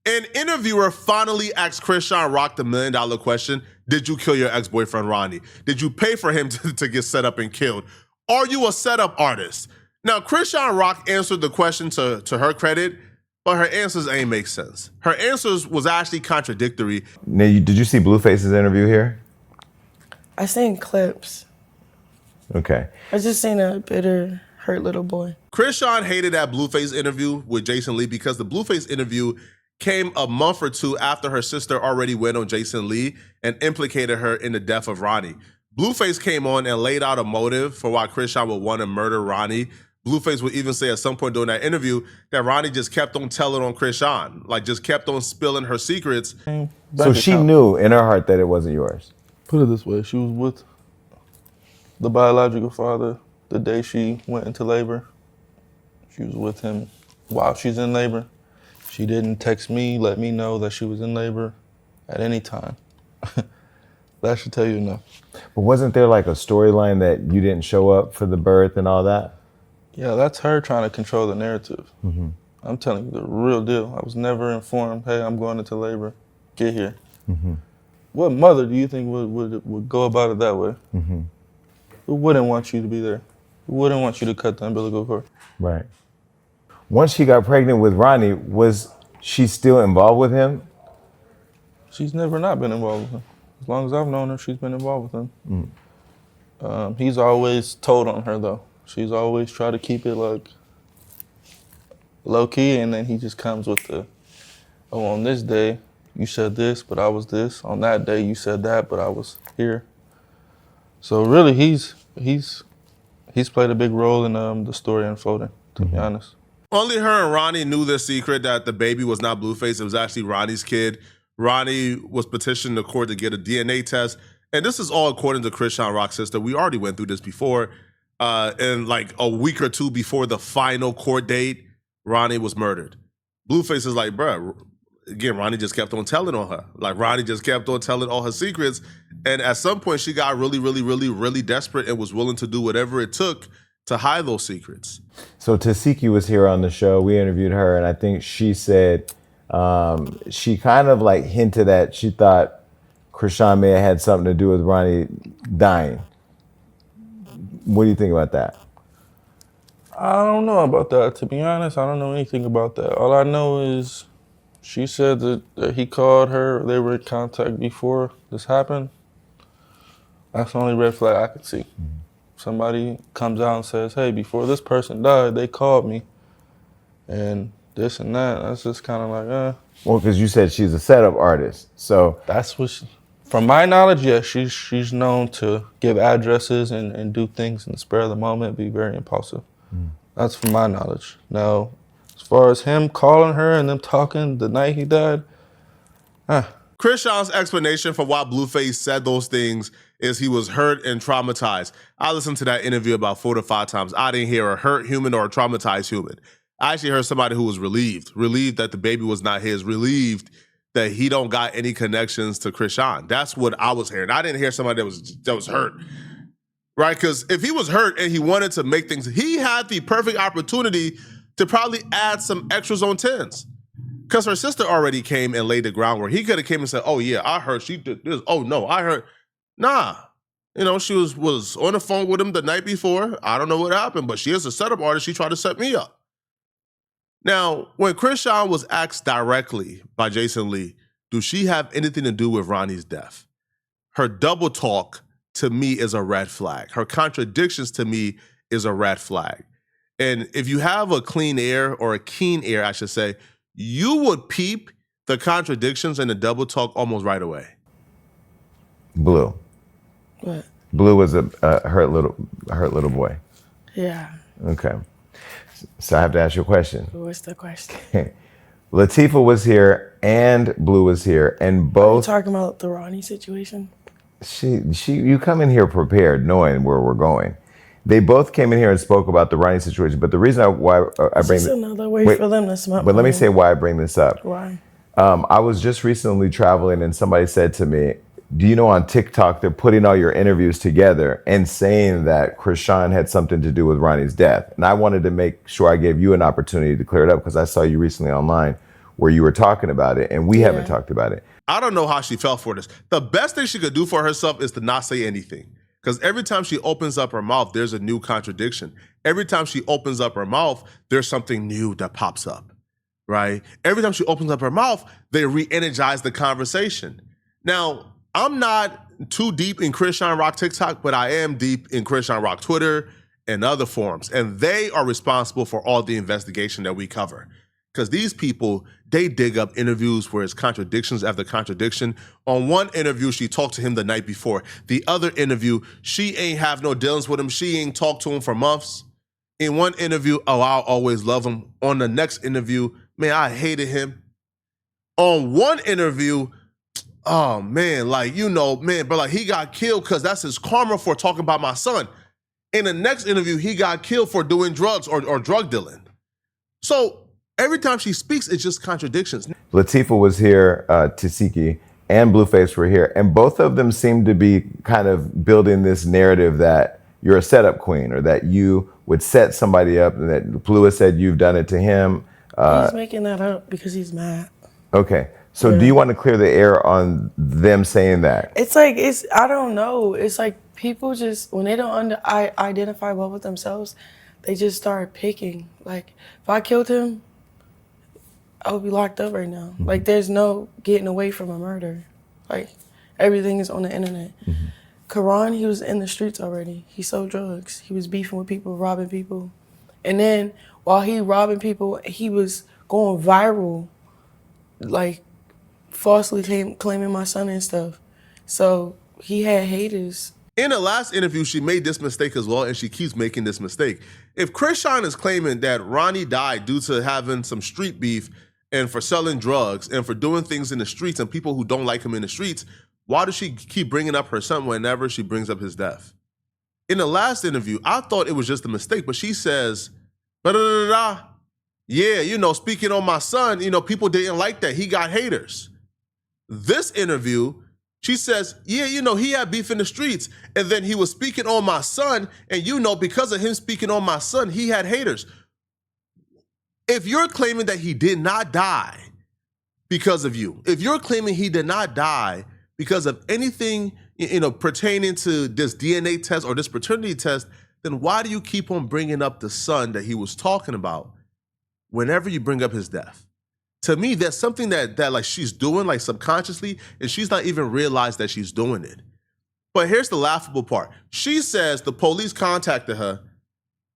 An interviewer finally asked Chrisean Rock the $1 million question. Did you kill your ex-boyfriend, Ronnie? Did you pay for him to get set up and killed? Are you a setup artist? Now, Chrisean Rock answered the question to her credit, but her answers ain't make sense. Her answers was actually contradictory. Now, did you see Blueface's interview here? I seen clips. Okay. I just seen a bitter, hurt little boy. Chrisean hated that Blueface interview with Jason Lee because the Blueface interview came a month or two after her sister already went on Jason Lee and implicated her in the death of Ronnie. Blueface came on and laid out a motive for why Chrisean would want to murder Ronnie. Blueface would even say at some point during that interview that Ronnie just kept on telling on Chrisean, like just kept on spilling her secrets. So she knew in her heart that it wasn't yours. Put it this way, she was with the biological father the day she went into labor. She was with him while she's in labor. She didn't text me, let me know that she was in labor at any time. That should tell you enough. But wasn't there like a storyline that you didn't show up for the birth and all that? Yeah, that's her trying to control the narrative. Mm-hmm. I'm telling you the real deal. I was never informed, hey, I'm going into labor, get here. Mm-hmm. What mother do you think would go about it that way? Mm-hmm. Who wouldn't want you to be there? Who wouldn't want you to cut the umbilical cord? Right. Once she got pregnant with Ronnie, was she still involved with him? She's never not been involved with him. As long as I've known her, she's been involved with him. Mm. He's always told on her though. She's always tried to keep it like low key, and then he just comes with the, oh, on this day you said this, but I was this. On that day you said that, but I was here. So really, he's played a big role in the story unfolding. To be honest. Only her and Ronnie knew the secret that the baby was not Blueface. It was actually Ronnie's kid. Ronnie was petitioning the court to get a DNA test. And this is all according to Chrisean Rock's sister. We already went through this before. And like a week or two before the final court date, Ronnie was murdered. Blueface is like, bruh, again, Ronnie just kept on telling on her. Like Ronnie just kept on telling all her secrets. And at some point she got really, really, really, really desperate and was willing to do whatever it took to hide those secrets. So Tasiki was here on the show. We interviewed her, and I think she said she kind of like hinted that she thought Chrisean may have had something to do with Ronnie dying. What do you think about that? I don't know about that, to be honest. I don't know anything about that. All I know is she said that he called her, they were in contact before this happened. That's the only red flag I could see. Mm-hmm. Somebody comes out and says, hey, before this person died, they called me. And this and that, that's just kind of like, Well, because you said she's a setup artist, so. That's what, from my knowledge, yes, she's known to give addresses and do things in the spur of the moment, be very impulsive. Mm. That's from my knowledge. Now, as far as him calling her and them talking the night he died, Chrisean's explanation for why Blueface said those things is he was hurt and traumatized. I listened to that interview about 4 to 5 times. I didn't hear a hurt human or a traumatized human. I actually heard somebody who was relieved that the baby was not his, relieved that he don't got any connections to Chrisean. That's what I was hearing. I didn't hear somebody that was hurt, right? Because if he was hurt and he wanted to make things, he had the perfect opportunity to probably add some extras on 10s. Because her sister already came and laid the groundwork. He could have came and said, oh yeah, I heard she did this. Oh no, I heard. Nah. You know, she was on the phone with him the night before. I don't know what happened, but she is a setup artist. She tried to set me up. Now, when Chrisean was asked directly by Jason Lee, do she have anything to do with Ronnie's death? Her double talk to me is a red flag. Her contradictions to me is a red flag. And if you have a clean ear, or a keen ear, I should say, you would peep the contradictions and the double talk almost right away. Blue. What? Blue was a hurt little boy. Yeah. Okay. So I have to ask you a question. What's the question? Latifah was here and Blue was here, and both. Are you talking about the Ronnie situation? You come in here prepared, knowing where we're going. They both came in here and spoke about the Ronnie situation, but the reason I bring this another way for them to smell. But let me say why I bring this up. Why? I was just recently traveling, and somebody said to me, do you know on TikTok they're putting all your interviews together and saying that Chrisean had something to do with Ronnie's death? And I wanted to make sure I gave you an opportunity to clear it up because I saw you recently online. where you were talking about it, and we haven't Yeah. talked about it. I don't know how she felt for this. The best thing she could do for herself is to not say anything. Because every time she opens up her mouth, there's a new contradiction. Every time she opens up her mouth, there's something new that pops up, right? Every time she opens up her mouth, they re-energize the conversation. Now, I'm not too deep in Chrisean Rock TikTok, but I am deep in Chrisean Rock Twitter and other forums. And they are responsible for all the investigation that we cover. Because these people, they dig up interviews where it's contradictions after contradiction. On one interview, she talked to him the night before. The other interview, she ain't have no dealings with him. She ain't talked to him for months. In one interview, oh, I'll always love him. On the next interview, man, I hated him. On one interview, oh man, like, you know, man, but like he got killed because that's his karma for talking about my son. In the next interview, he got killed for doing drugs or drug dealing. So every time she speaks, it's just contradictions. Latifah was here, Tasiki and Blueface were here, and both of them seem to be kind of building this narrative that you're a setup queen, or that you would set somebody up, and that Blue has said you've done it to him. He's making that up because he's mad. Okay, so do you want to clear the air on them saying that? It's like, I don't know. It's like people just, when they don't identify well with themselves, they just start picking. Like, if I killed him, I would be locked up right now. Like, there's no getting away from a murder. Like, everything is on the internet. Karan, he was in the streets already. He sold drugs. He was beefing with people, robbing people. And then while he robbing people, he was going viral, like falsely claiming my son and stuff. So he had haters. In the last interview, she made this mistake as well, and she keeps making this mistake. If Chrisean is claiming that Ronnie died due to having some street beef and for selling drugs and for doing things in the streets and people who don't like him in the streets, why does she keep bringing up her son whenever she brings up his death? In the last interview, I thought it was just a mistake, but she says, da-da-da-da-da. Yeah, you know, speaking on my son, you know, people didn't like that. He got haters. This interview, she says, yeah, you know, he had beef in the streets, and then he was speaking on my son, and you know, because of him speaking on my son, he had haters. If you're claiming that he did not die because of you, if you're claiming he did not die because of anything, you know, pertaining to this DNA test or this paternity test, then why do you keep on bringing up the son that he was talking about whenever you bring up his death? To me, that's something that like she's doing like subconsciously, and she's not even realized that she's doing it. But here's the laughable part. She says the police contacted her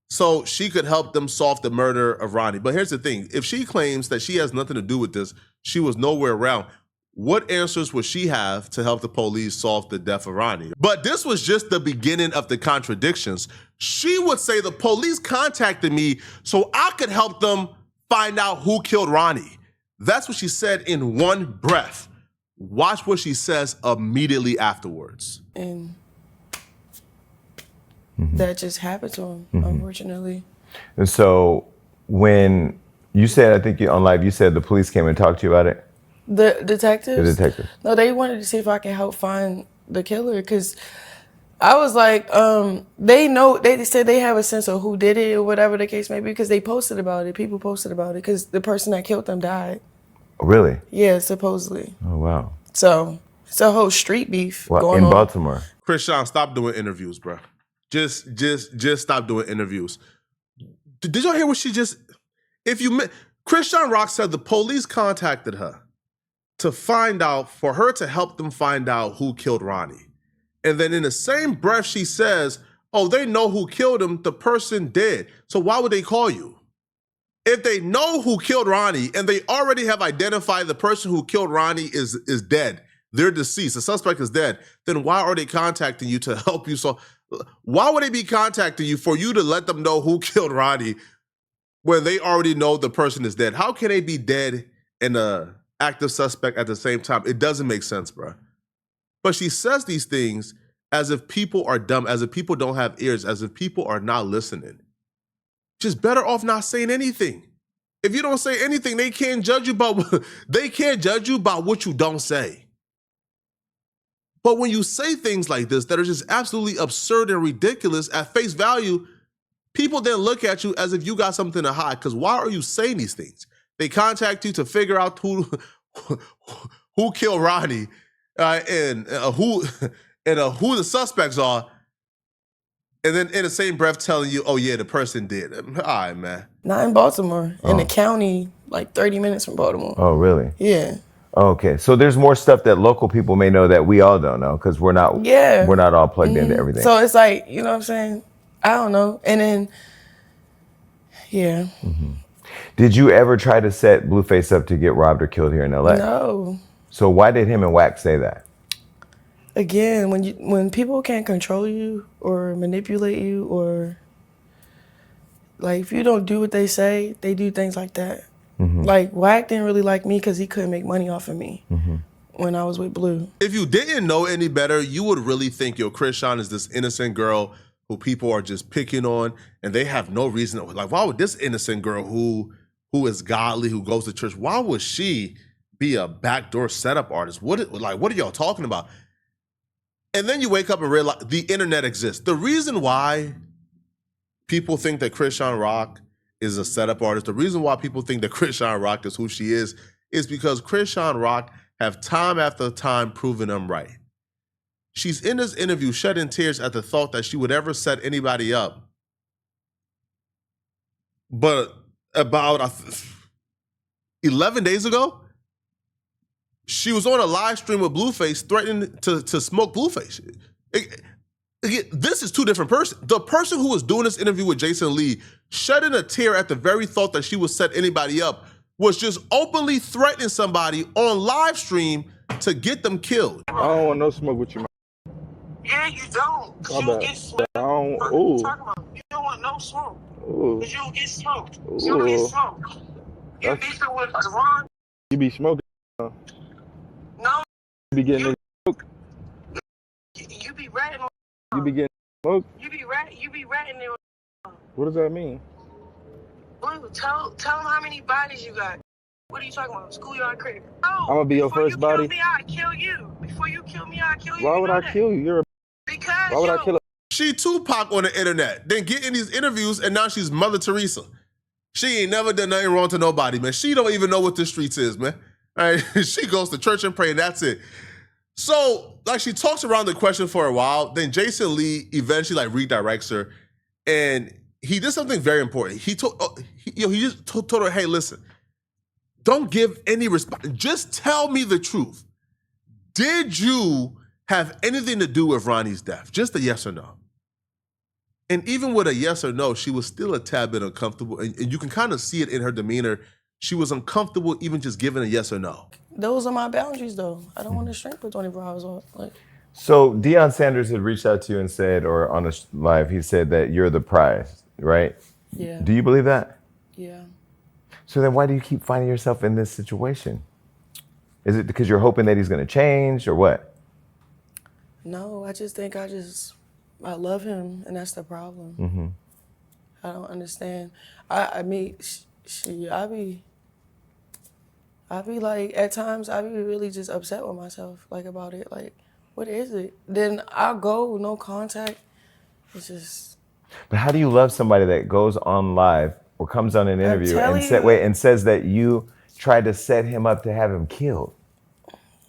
so she could help them solve the murder of Ronnie. But here's the thing. If she claims that she has nothing to do with this, she was nowhere around, what answers would she have to help the police solve the death of Ronnie? But this was just the beginning of the contradictions. She would say the police contacted me so I could help them find out who killed Ronnie. That's what she said in one breath. Watch what she says immediately afterwards. And that just happened to him, unfortunately. And so when you said, I think you on live, you said the police came and talked to you about it? The detectives? The detectives. No, they wanted to see if I could help find the killer, because I was like, they said they have a sense of who did it or whatever the case may be, because they posted about it. People posted about it because the person that killed them died. Really? Yeah, supposedly. Oh, wow. So it's a whole street beef going in on. Baltimore. Chrisean, stop doing interviews, bro. Just stop doing interviews. Did y'all hear what she just? Chrisean Rock said the police contacted her to find out, for her to help them find out who killed Ronnie. And then in the same breath, she says, oh, they know who killed him, the person dead. So why would they call you? If they know who killed Ronnie and they already have identified the person who killed Ronnie is dead, they're deceased, the suspect is dead, then why are they contacting you to help you? So why would they be contacting you for you to let them know who killed Ronnie when they already know the person is dead? How can they be dead and an active suspect at the same time? It doesn't make sense, bro. But she says these things as if people are dumb, as if people don't have ears, as if people are not listening. Just better off not saying anything. If you don't say anything, they can't judge you about what you don't say. But when you say things like this that are just absolutely absurd and ridiculous at face value, people then look at you as if you got something to hide. Because why are you saying these things? They contact you to figure out who killed Ronnie and who who the suspects are. And then in the same breath telling you, oh yeah, the person did. All right, man. Not in Baltimore. In the county, like 30 minutes from Baltimore. Oh, really? Yeah. Okay, so there's more stuff that local people may know that we all don't know because we're not all plugged into everything. So it's like, you know what I'm saying? I don't know. And then, yeah. Did you ever try to set Blueface up to get robbed or killed here in LA? No. So why did him and Wax say that? Again, when people can't control you or manipulate you, or like if you don't do what they say, they do things like that. Like Wack didn't really like me because he couldn't make money off of me when I was with Blue. If you didn't know any better, you would really think, Chrisean is this innocent girl who people are just picking on, and they have no reason. Like, why would this innocent girl who is godly, who goes to church, why would she be a backdoor setup artist? What are y'all talking about? And then you wake up and realize the internet exists. The reason why people think that Chrisean Rock is a setup artist, the reason why people think that Chrisean Rock is who she is because Chrisean Rock have time after time proven them right. She's in this interview shedding tears at the thought that she would ever set anybody up. But about 11 days ago, she was on a live stream with Blueface threatening to smoke Blueface. This is two different persons. The person who was doing this interview with Jason Lee, shedding a tear at the very thought that she would set anybody up, was just openly threatening somebody on live stream to get them killed. I don't want no smoke with you, man. Yeah, you don't. Cause My you bad. get smoked. I don't. What are you Ooh. talking about? You don't want no smoke. Ooh. Cause you'll get smoked. Ooh. You'll get smoked. You That's- beefing with Ron? You be smoking. No. You be getting. You be ratting on. You be getting smoke. You be ratting there. What does that mean? Blue, tell them how many bodies you got. What are you talking about? Schoolyard critic. No. I'm gonna be your first body. Before you kill me, I kill you. Before you kill me, I kill you. Why You would know I that? kill you? You're a. Because Why would I kill a? She Tupac on the internet, then get in these interviews, and now she's Mother Teresa. She ain't never done nothing wrong to nobody, man. She don't even know what the streets is, man. All right? She goes to church and pray, and that's it. So, like, she talks around the question for a while. Then Jason Lee eventually, redirects her, and he did something very important. He just told her, hey, listen, don't give any response. Just tell me the truth. Did you have anything to do with Ronnie's death? Just a yes or no. And even with a yes or no, she was still a tad bit uncomfortable. And you can kind of see it in her demeanor. She was uncomfortable even just giving a yes or no. Those are my boundaries, though. I don't want to shrink for 24 hours off. Like, So Deion Sanders had reached out to you and said, or on a live, he said that you're the prize, right? yeah. Do you believe that? Yeah. So then why do you keep finding yourself in this situation? Is it because you're hoping that he's going to change or what? No, I just think I love him, and that's the problem. I don't understand. I mean, I be like, at times, I be really just upset with myself, like, about it. Like, what is it? Then I'll go, no contact. It's just. But how do you love somebody that goes on live or comes on an interview and says that you tried to set him up to have him killed?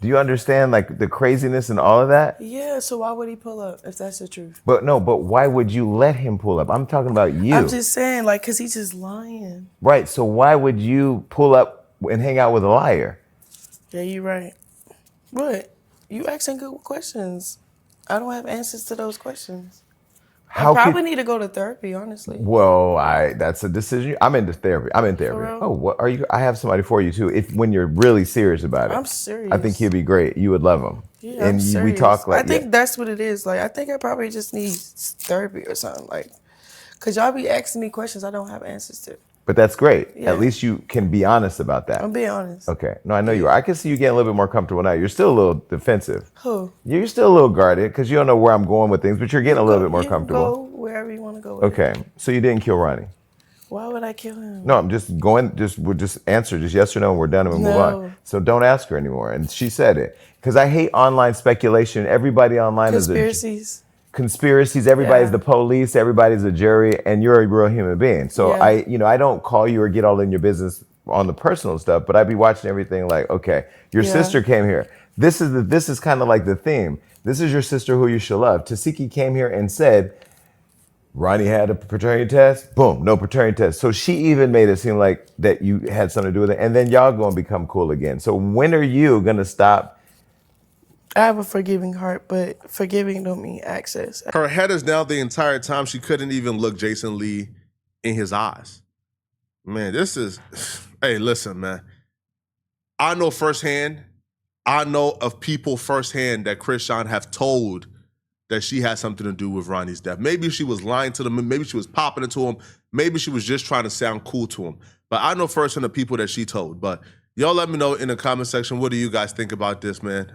Do you understand, like, the craziness and all of that? Yeah, so why would he pull up if that's the truth? But why would you let him pull up? I'm talking about you. I'm just saying, like, because he's just lying. Right, so why would you pull up and hang out with a liar? Yeah, you're right. But you asking good questions. I don't have answers to those questions. I probably need to go to therapy, honestly. Well, that's a decision. I'm into therapy. For real? Oh, what are you? I have somebody for you too. When you're really serious about it. I'm serious. I think he'd be great. You would love him. Yeah, and I'm serious. we talk like. I think that's what it is. Like, I think I probably just need therapy or something. Like, cause y'all be asking me questions I don't have answers to. But that's great. Yeah. At least you can be honest about that. I'm being honest. Okay. No, I know you are. I can see you getting a little bit more comfortable now. You're still a little defensive. Who? You're still a little guarded because you don't know where I'm going with things, but you're getting a little bit more You comfortable. Go wherever you want to go. With Okay. it. So you didn't kill Ronnie. Why would I kill him? No, I'm just going. We'll just answer just yes or no, and we're done and we'll move on. So don't ask her anymore. And she said it because I hate online speculation. Everybody online Conspiracies. Conspiracies. Everybody's the police. Everybody's a jury, and you're a real human being. So Yeah. I don't call you or get all in your business on the personal stuff, but I'd be watching everything like, okay, your Yeah. sister came here. This is kind of like the theme. This is your sister who you should love. Tasiki came here and said, Ronnie had a paternity test. Boom, no paternity test. So she even made it seem like that you had something to do with it. And then y'all gonna become cool again. So when are you gonna stop? I have a forgiving heart, but forgiving don't mean access. Her head is down the entire time. She couldn't even look Jason Lee in his eyes. Man, this is, hey, listen, man. I know firsthand, I know of people firsthand that Chrisean have told that she had something to do with Ronnie's death. Maybe she was lying to them. Maybe she was popping it to him. Maybe she was just trying to sound cool to him. But I know firsthand the people that she told. But y'all let me know in the comment section, what do you guys think about this, man?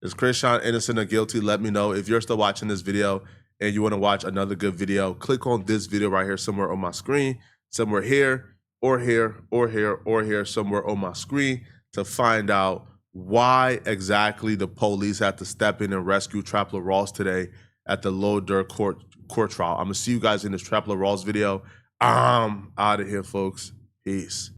Is Chrisean innocent or guilty? Let me know. If you're still watching this video and you want to watch another good video, click on this video right here somewhere on my screen, somewhere here, or here, or here, or here, somewhere on my screen to find out why exactly the police had to step in and rescue Trapler Ross today at the Low Dirt court trial. I'm going to see you guys in this Trapler Ross video. I'm out of here, folks. Peace.